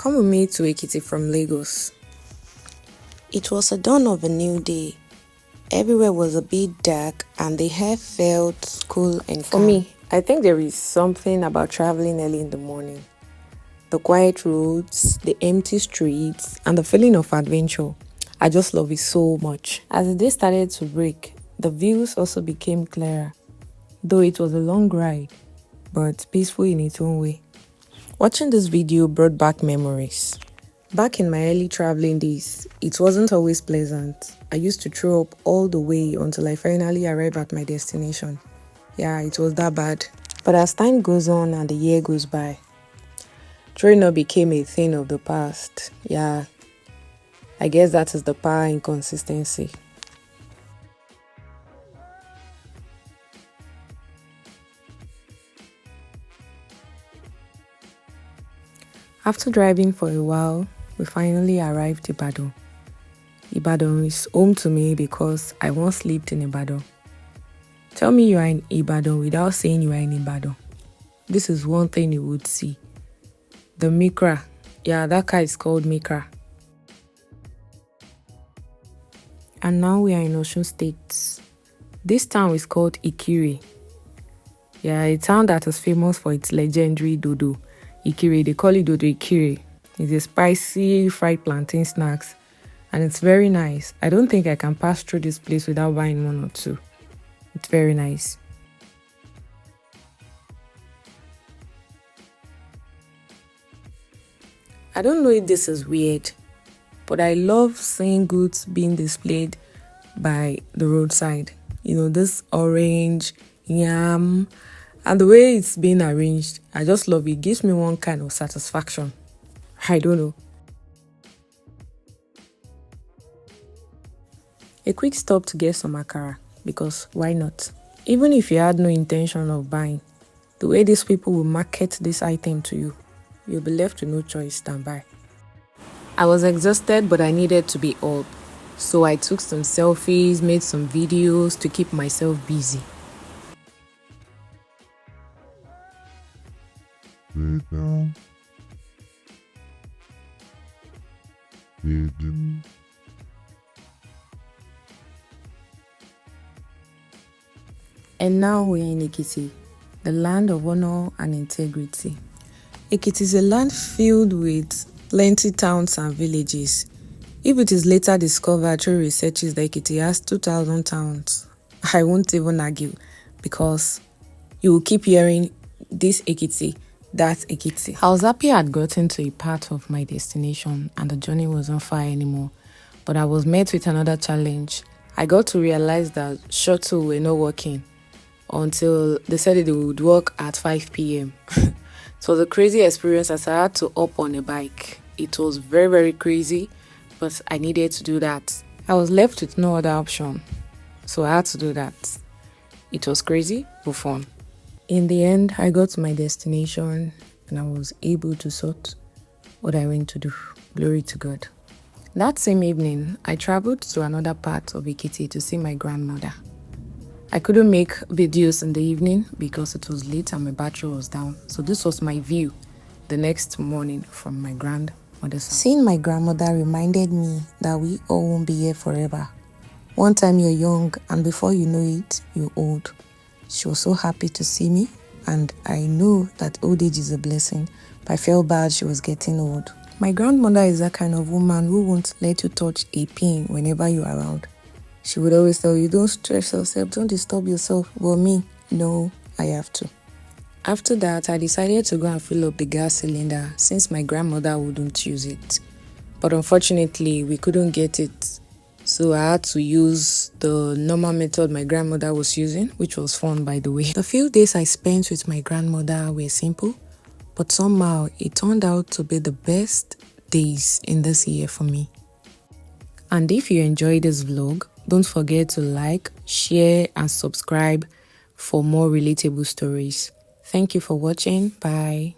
Come with me to Ekiti from Lagos. It was the dawn of a new day. Everywhere was a bit dark and the air felt cool and calm. For me, I think there is something about traveling early in the morning. The quiet roads, the empty streets, and the feeling of adventure. I just love it so much. As the day started to break, the views also became clearer. Though it was a long ride, but peaceful in its own way. Watching this video brought back memories. Back in my early traveling days, it wasn't always pleasant. I used to throw up all the way until I finally arrived at my destination. Yeah, it was that bad. But as time goes on and the year goes by, throwing up became a thing of the past. Yeah, I guess that is the power in consistency. After driving for a while, we finally arrived in Ibadan. Ibadan is home to me because I once lived in Ibadan. Tell me you are in Ibadan without saying you are in Ibadan. This is one thing you would see. The Mikra. Yeah, that car is called Mikra. And now we are in Osun State. This town is called Ikire. Yeah, a town that is famous for its legendary dodo. Ikire, they call it dodo Ikire. It's a spicy fried plantain snacks and it's very nice. I don't think I can pass through this place without buying one or two. It's very nice. I don't know if this is weird, but I love seeing goods being displayed by the roadside. You know, this orange, yam, and the way it's being arranged, I just love it. It gives me one kind of satisfaction. I don't know. A quick stop to get some akara, because why not? Even if you had no intention of buying, the way these people will market this item to you, you'll be left with no choice than buy. I was exhausted, but I needed to be up. So I took some selfies, made some videos to keep myself busy. And now we are in Ekiti, the land of honor and integrity. Ekiti is a land filled with plenty towns and villages. If it is later discovered through researches that Ekiti has 2,000 towns, I won't even argue because you will keep hearing this Ekiti, that Ekiti. I was happy I had gotten to a part of my destination and the journey wasn't far anymore, but I was met with another challenge. I got to realize that shuttle were not working until they said it would work at 5 p.m. It was a crazy experience as I had to hop on a bike. It was very, very crazy, but I needed to do that. I was left with no other option, so I had to do that. It was crazy, but fun. In the end, I got to my destination and I was able to sort what I went to do. Glory to God. That same evening, I traveled to another part of Ekiti to see my grandmother. I couldn't make videos in the evening because it was late and my battery was down. So this was my view the next morning from my grandmother's house. Seeing my grandmother reminded me that we all won't be here forever. One time you're young and before you know it, you're old. She was so happy to see me and I know that old age is a blessing, but I felt bad she was getting old. My grandmother is that kind of woman who won't let you touch a pin whenever you're around. She would always tell you, don't stress yourself, don't disturb yourself. Well, me, no, I have to. After that, I decided to go and fill up the gas cylinder since my grandmother wouldn't use it. But unfortunately, we couldn't get it. So I had to use the normal method my grandmother was using, which was fun, by the way. The few days I spent with my grandmother were simple, but somehow it turned out to be the best days in this year for me. And if you enjoyed this vlog, don't forget to like, share, and subscribe for more relatable stories. Thank you for watching. Bye.